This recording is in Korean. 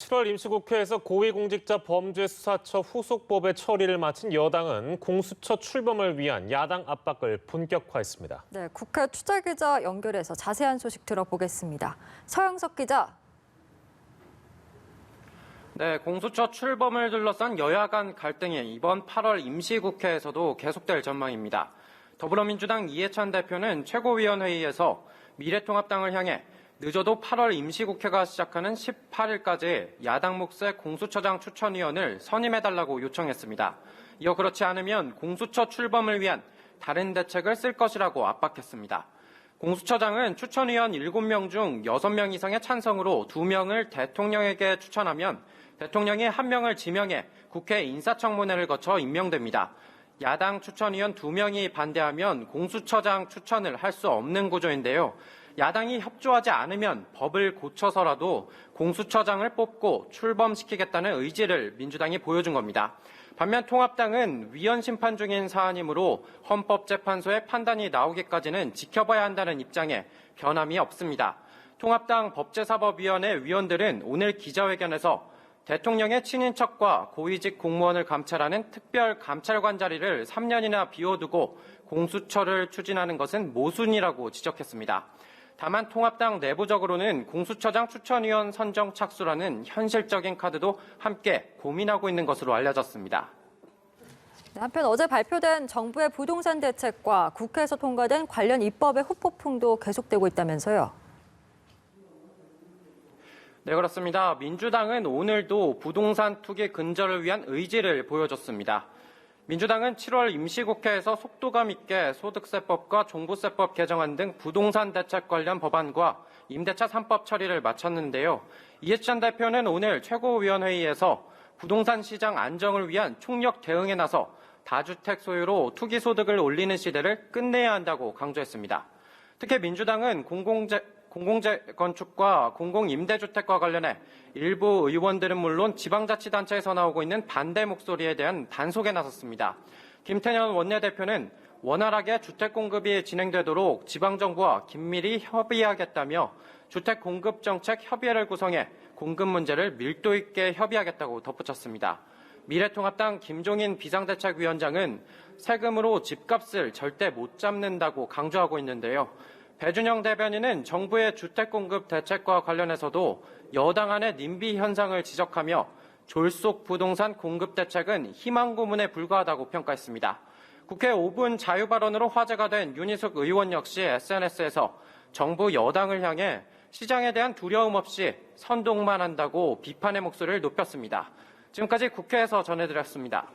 7월 임시국회에서 고위공직자 범죄수사처 후속법의 처리를 마친 여당은 공수처 출범을 위한 야당 압박을 본격화했습니다. 네, 국회 취재기자 연결해서 자세한 소식 들어보겠습니다. 서영석 기자. 네, 공수처 출범을 둘러싼 여야 간 갈등이 이번 8월 임시국회에서도 계속될 전망입니다. 더불어민주당 이해찬 대표는 최고위원회의에서 미래통합당을 향해 늦어도 8월 임시국회가 시작하는 18일까지 야당 몫의 공수처장 추천위원을 선임해달라고 요청했습니다. 이어 그렇지 않으면 공수처 출범을 위한 다른 대책을 쓸 것이라고 압박했습니다. 공수처장은 추천위원 7명 중 6명 이상의 찬성으로 2명을 대통령에게 추천하면 대통령이 1명을 지명해 국회 인사청문회를 거쳐 임명됩니다. 야당 추천위원 2명이 반대하면 공수처장 추천을 할 수 없는 구조인데요. 야당이 협조하지 않으면 법을 고쳐서라도 공수처장을 뽑고 출범시키겠다는 의지를 민주당이 보여준 겁니다. 반면 통합당은 위헌 심판 중인 사안이므로 헌법재판소의 판단이 나오기까지는 지켜봐야 한다는 입장에 변함이 없습니다. 통합당 법제사법위원회 위원들은 오늘 기자회견에서 대통령의 친인척과 고위직 공무원을 감찰하는 특별감찰관 자리를 3년이나 비워두고 공수처를 추진하는 것은 모순이라고 지적했습니다. 다만 통합당 내부적으로는 공수처장 추천위원 선정 착수라는 현실적인 카드도 함께 고민하고 있는 것으로 알려졌습니다. 한편 어제 발표된 정부의 부동산 대책과 국회에서 통과된 관련 입법의 후폭풍도 계속되고 있다면서요. 네, 그렇습니다. 민주당은 오늘도 부동산 투기 근절을 위한 의지를 보여줬습니다. 민주당은 7월 임시국회에서 속도감 있게 소득세법과 종부세법 개정안 등 부동산 대책 관련 법안과 임대차 3법 처리를 마쳤는데요. 이해찬 대표는 오늘 최고위원회의에서 부동산 시장 안정을 위한 총력 대응에 나서 다주택 소유로 투기 소득을 올리는 시대를 끝내야 한다고 강조했습니다. 특히 민주당은 공공재건축과 공공임대주택과 관련해 일부 의원들은 물론 지방자치단체에서 나오고 있는 반대 목소리에 대한 단속에 나섰습니다. 김태년 원내대표는 원활하게 주택 공급이 진행되도록 지방정부와 긴밀히 협의하겠다며 주택 공급 정책 협의회를 구성해 공급 문제를 밀도 있게 협의하겠다고 덧붙였습니다. 미래통합당 김종인 비상대책위원장은 세금으로 집값을 절대 못 잡는다고 강조하고 있는데요. 배준영 대변인은 정부의 주택 공급 대책과 관련해서도 여당 안의 님비 현상을 지적하며 졸속 부동산 공급 대책은 희망 고문에 불과하다고 평가했습니다. 국회 5분 자유 발언으로 화제가 된 윤희숙 의원 역시 SNS에서 정부 여당을 향해 시장에 대한 두려움 없이 선동만 한다고 비판의 목소리를 높였습니다. 지금까지 국회에서 전해드렸습니다.